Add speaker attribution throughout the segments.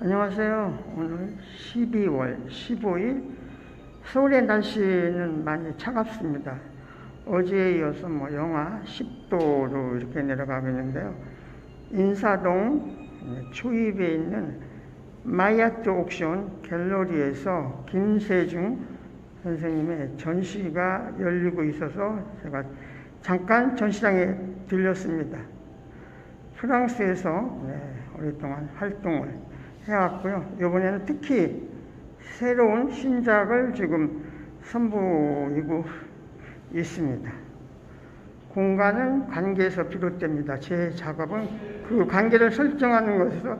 Speaker 1: 안녕하세요. 오늘 12월 15일 서울의 날씨는 많이 차갑습니다. 어제에 이어서 영하 10도로 이렇게 내려가고 있는데요. 인사동 초입에 있는 마이아트 옥션 갤러리에서 김세중 선생님의 전시가 열리고 있어서 제가 잠깐 전시장에 들렸습니다. 프랑스에서 오랫동안 활동을 해왔고요. 이번에는 특히 새로운 신작을 지금 선보이고 있습니다. 공간은 관계에서 비롯됩니다. 제 작업은 그 관계를 설정하는 것에서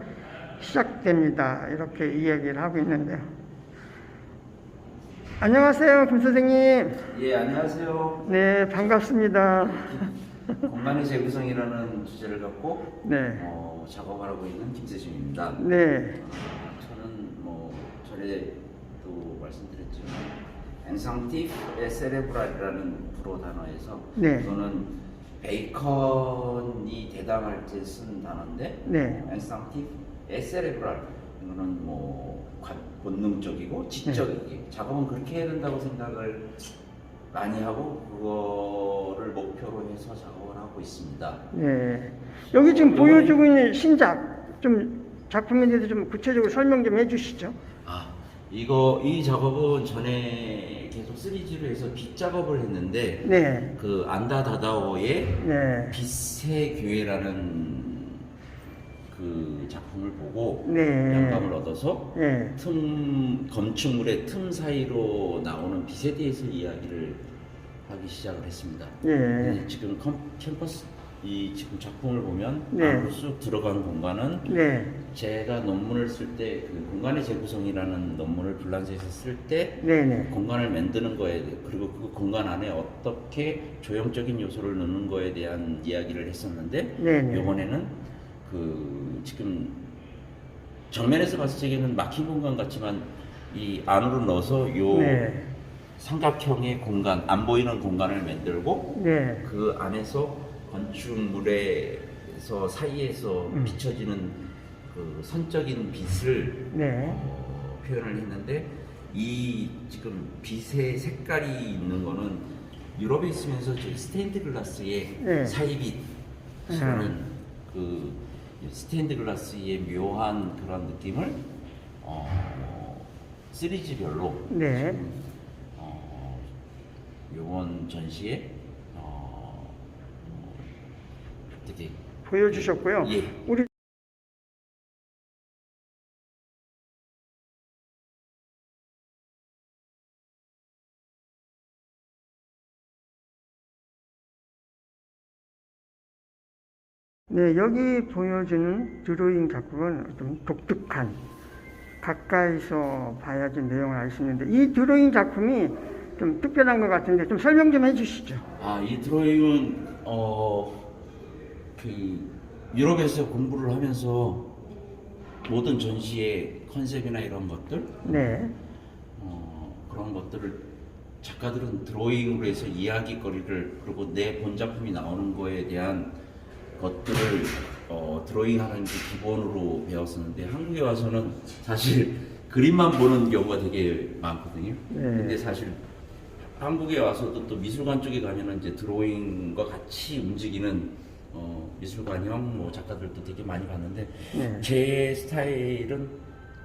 Speaker 1: 시작됩니다. 이렇게 이야기를 하고 있는데요. 안녕하세요, 김 선생님.
Speaker 2: 예, 안녕하세요.
Speaker 1: 네, 반갑습니다.
Speaker 2: 공간의 재구성이라는 주제를 갖고
Speaker 1: 네.
Speaker 2: 작업을 하고 있는 김세중입니다.
Speaker 1: 네.
Speaker 2: 저는 전에도 말씀드렸지만 엔상티프 에 세레브랄이라는 불어 단어에서
Speaker 1: 네.
Speaker 2: 이거는 베이컨이 대담할 때 쓴 단어인데
Speaker 1: 네.
Speaker 2: 엔상티프 에 세레브랄 이거는 본능적이고 지적이게 작업은 그렇게 해야 된다고 생각을 많이 하고 그거를 목표로 해서 작업을 하고 있습니다.
Speaker 1: 네. 여기 지금 보여주고 있는 신작, 좀 작품에 대해서 좀 구체적으로 설명 좀 해주시죠.
Speaker 2: 이 작업은 전에 계속 3G로 해서 빛 작업을 했는데,
Speaker 1: 네.
Speaker 2: 그 안다 다다오의
Speaker 1: 네.
Speaker 2: 빛의 교회라는 그 작품을 보고
Speaker 1: 네.
Speaker 2: 영감을 얻어서
Speaker 1: 네.
Speaker 2: 건축물의 틈 사이로 나오는 빛에 대해서 이야기를 하기 시작을 했습니다.
Speaker 1: 네.
Speaker 2: 지금 캠퍼스 지금 작품을 보면
Speaker 1: 네.
Speaker 2: 안으로 쑥 들어간 공간은
Speaker 1: 네.
Speaker 2: 제가 논문을 쓸 때 그 공간의 재구성이라는 논문을 불란서에서 쓸 때
Speaker 1: 네.
Speaker 2: 공간을 만드는 거에 그리고 그 공간 안에 어떻게 조형적인 요소를 넣는 거에 대한 이야기를 했었는데
Speaker 1: 네.
Speaker 2: 이번에는 지금 정면에서 봤을 적에는 막힌 공간 같지만 이 안으로 넣어서
Speaker 1: 네.
Speaker 2: 삼각형의 공간, 안 보이는 공간을 만들고
Speaker 1: 네.
Speaker 2: 그 안에서 건축물에서 사이에서 비춰지는 그 선적인 빛을
Speaker 1: 네.
Speaker 2: 표현을 했는데 이 지금 빛의 색깔이 있는 거는 유럽에 있으면서 저희 스테인드 글라스의
Speaker 1: 네.
Speaker 2: 사이빛이라는 그 스테인드 글라스의 묘한 그런 느낌을 3G별로
Speaker 1: 네.
Speaker 2: 요번 전시에 어떻게
Speaker 1: 보여주셨고요.
Speaker 2: 예.
Speaker 1: 우리 네, 여기 보여주는 드로잉 작품은 좀 독특한, 가까이서 봐야지 내용을 알 수 있는데, 이 드로잉 작품이 좀 특별한 것 같은데, 좀 설명 좀 해주시죠.
Speaker 2: 이 드로잉은 유럽에서 공부를 하면서 모든 전시의 컨셉이나 이런 것들,
Speaker 1: 네.
Speaker 2: 그런 것들을 작가들은 드로잉으로 해서 이야기거리를 그리고 내 본 작품이 나오는 거에 대한 것들을 드로잉하는 게 기본으로 배웠었는데 한국에 와서는 사실 그림만 보는 경우가 되게 많거든요.
Speaker 1: 네.
Speaker 2: 근데 사실 한국에 와서도 또 미술관 쪽에 가면은 이제 드로잉과 같이 움직이는 미술관형 작가들도 되게 많이 봤는데
Speaker 1: 네.
Speaker 2: 제 스타일은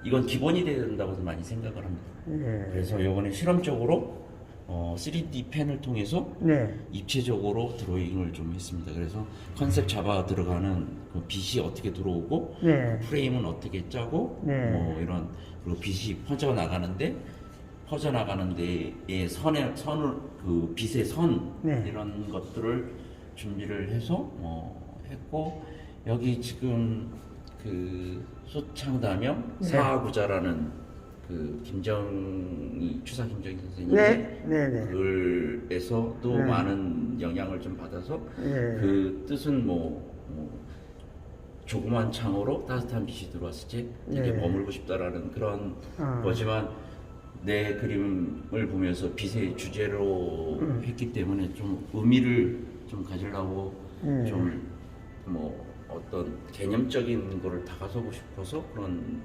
Speaker 2: 이건 기본이 돼야 된다고 많이 생각을 합니다.
Speaker 1: 네.
Speaker 2: 그래서 이번에 실험적으로 3D 펜을 통해서
Speaker 1: 네.
Speaker 2: 입체적으로 드로잉을 좀 했습니다. 그래서 컨셉 잡아 들어가는 그 빛이 어떻게 들어오고
Speaker 1: 네.
Speaker 2: 프레임은 어떻게 짜고
Speaker 1: 네.
Speaker 2: 이런 그리고 빛이 퍼져나가는 데의 선을 그 빛의 선
Speaker 1: 네.
Speaker 2: 이런 것들을 준비를 해서 했고 여기 지금 그 소창다명
Speaker 1: 네.
Speaker 2: 사하구자라는 그 추사 김정희 선생님의
Speaker 1: 네. 네. 네.
Speaker 2: 글에서도
Speaker 1: 네.
Speaker 2: 많은 영향을 좀 받아서
Speaker 1: 네.
Speaker 2: 그 뜻은 조그만 창으로 따뜻한 빛이 들어왔을 때 되게
Speaker 1: 네.
Speaker 2: 머물고 싶다라는 그런 거지만 내 그림을 보면서 빛의 주제로 했기 때문에 좀 의미를 좀 가지려고 좀 어떤 개념적인 거를 다가서고 싶어서 그런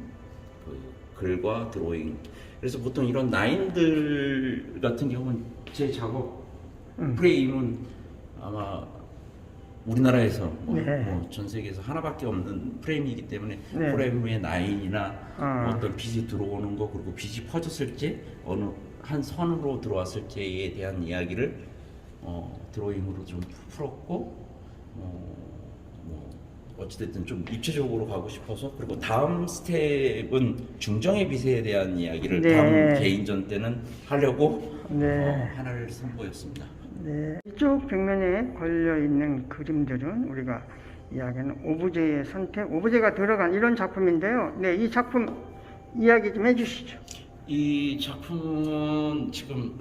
Speaker 2: 그 글과 드로잉. 그래서 보통 이런 라인들 같은 경우는 제 작업 프레임은 아마 우리나라에서 전 세계에서 하나밖에 없는 프레임이기 때문에
Speaker 1: 네.
Speaker 2: 프레임의 라인이나 어떤 빛이 들어오는 거, 그리고 빛이 퍼졌을 때 어느 한 선으로 들어왔을 때에 대한 이야기를 드로잉으로 좀 풀었고, 뭐 어찌됐든 좀 입체적으로 가고 싶어서, 그리고 다음 스텝은 중정의 빛에 대한 이야기를
Speaker 1: 네.
Speaker 2: 다음 개인전 때는 하려고
Speaker 1: 네.
Speaker 2: 하나를 선보였습니다.
Speaker 1: 네. 이쪽 벽면에 걸려 있는 그림들은 우리가 이야기하는 오브제의 선택, 오브제가 들어간 이런 작품인데요. 네, 이 작품 이야기 좀 해주시죠.
Speaker 2: 이 작품은 지금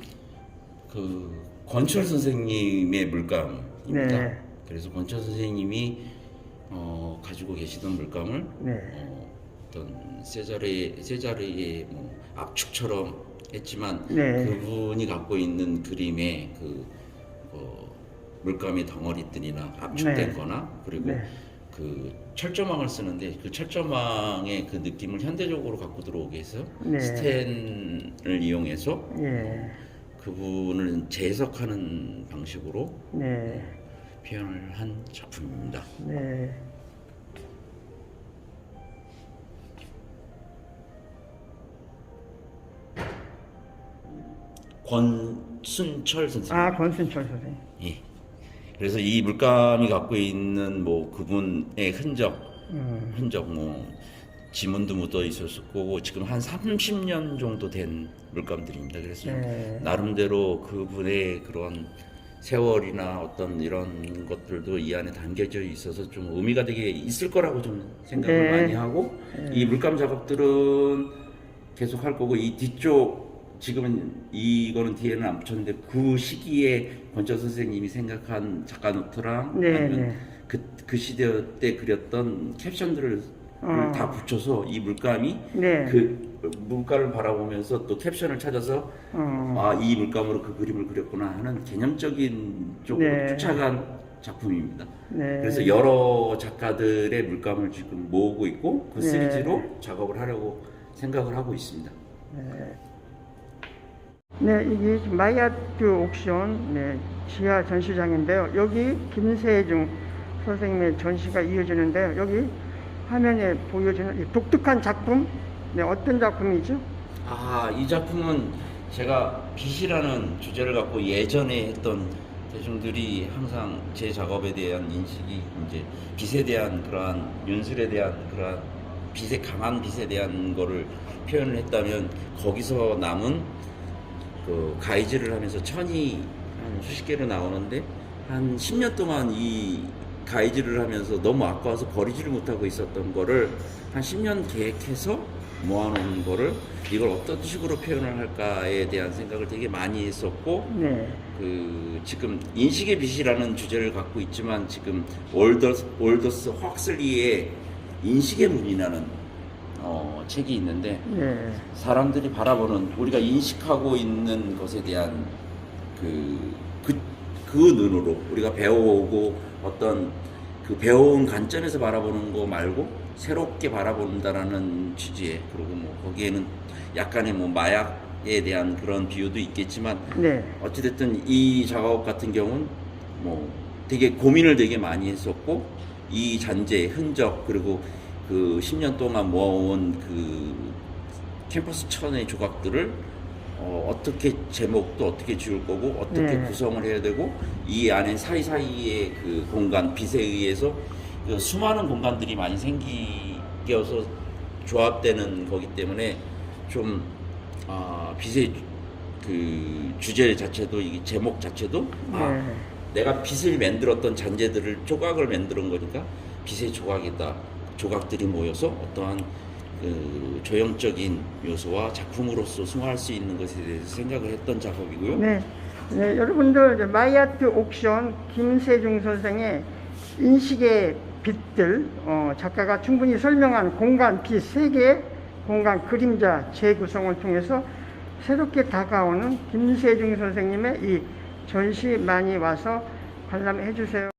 Speaker 2: 그 권철 선생님의 물감입니다.
Speaker 1: 네.
Speaker 2: 그래서 권철 선생님이 가지고 계시던 물감을 어떤 세자르의 뭐 압축처럼 했지만
Speaker 1: 네.
Speaker 2: 그분이 갖고 있는 그림의 그 물감의 덩어리들이나 압축된 거나, 그리고
Speaker 1: 네.
Speaker 2: 그 철조망을 쓰는데 그 철조망의 그 느낌을 현대적으로 갖고 들어오게 해서
Speaker 1: 네.
Speaker 2: 스텐을 이용해서
Speaker 1: 예.
Speaker 2: 그분을 재해석하는 방식으로
Speaker 1: 네.
Speaker 2: 표현을 한 작품입니다.
Speaker 1: 네.
Speaker 2: 권순철 선생님.
Speaker 1: 아, 권순철 선생님.
Speaker 2: 예. 그래서 이 물감이 갖고 있는 뭐 그분의 흔적 뭐 지문도 묻어 있었을 거고, 지금 한 30년 정도 된 물감들입니다. 그래서
Speaker 1: 네.
Speaker 2: 나름대로 그분의 그런 세월이나 어떤 이런 것들도 이 안에 담겨져 있어서 좀 의미가 되게 있을 거라고 좀 생각을
Speaker 1: 네.
Speaker 2: 많이 하고, 이 물감 작업들은 계속 할 거고, 이 뒤쪽 지금은 이거는 뒤에는 안 붙였는데 그 시기에 권철 선생님이 생각한 작가 노트랑
Speaker 1: 네,
Speaker 2: 아니면
Speaker 1: 네.
Speaker 2: 그 시대 때 그렸던 캡션들을 다 붙여서 이 물감이
Speaker 1: 네.
Speaker 2: 그 물감을 바라보면서 또 캡션을 찾아서 이 물감으로 그 그림을 그렸구나 하는 개념적인 쪽으로
Speaker 1: 네.
Speaker 2: 쫓아간 작품입니다.
Speaker 1: 네.
Speaker 2: 그래서 여러 작가들의 물감을 지금 모으고 있고 그
Speaker 1: 네.
Speaker 2: 시리즈로 작업을 하려고 생각을 하고 있습니다.
Speaker 1: 네, 이게 마이아트 옥션 지하 전시장인데요. 여기 김세중 선생님의 전시가 이어지는데요. 여기 화면에 보여지는 이 독특한 작품, 어떤 작품이죠?
Speaker 2: 이 작품은 제가 빛이라는 주제를 갖고 예전에 했던, 대중들이 항상 제 작업에 대한 인식이 이제 빛에 대한 그러한 윤술에 대한 그러한 빛의 강한 빛에 대한 거를 표현을 했다면, 거기서 남은 그 가이즈를 하면서 천이 한 수십 개로 나오는데 한 10년 동안 이 가이즈를 하면서 너무 아까워서 버리지를 못하고 있었던 거를 한 10년 계획해서 모아놓은 거를 이걸 어떤 식으로 표현을 할까에 대한 생각을 되게 많이 했었고, 그 지금 인식의 빛이라는 주제를 갖고 있지만 지금 올더스 헉슬리의 인식의 문이라는 책이 있는데, 사람들이 바라보는, 우리가 인식하고 있는 것에 대한 그 눈으로 우리가 배워오고 어떤 그 배워온 관점에서 바라보는 거 말고 새롭게 바라본다라는 취지에, 그리고 뭐 거기에는 약간의 뭐 마약에 대한 그런 비유도 있겠지만, 어찌됐든 이 작업 같은 경우는 뭐 되게 고민을 되게 많이 했었고, 이 잔재의 흔적, 그리고 그 10년 동안 모아온 그 캠퍼스 천의 조각들을 어떻게 제목도 어떻게 지을 거고 어떻게 구성을 해야 되고, 이 안에 사이사이의 그 공간, 빛에 의해서 그 수많은 공간들이 많이 생기어서 조합되는 거기 때문에 좀 빛의 그 주제 자체도, 이 제목 자체도 내가 빛을 만들었던 잔재들을 조각을 만드는 거니까 빛의 조각이다. 조각들이 모여서 어떠한 그 조형적인 요소와 작품으로서 승화할 수 있는 것에 대해서 생각을 했던 작업이고요.
Speaker 1: 여러분들 마이아트 옥션 김세중 선생의 인식의 빛들, 작가가 충분히 설명한 공간, 빛, 세계, 공간, 그림자 재구성을 통해서 새롭게 다가오는 김세중 선생님의 이 전시 많이 와서 관람해 주세요.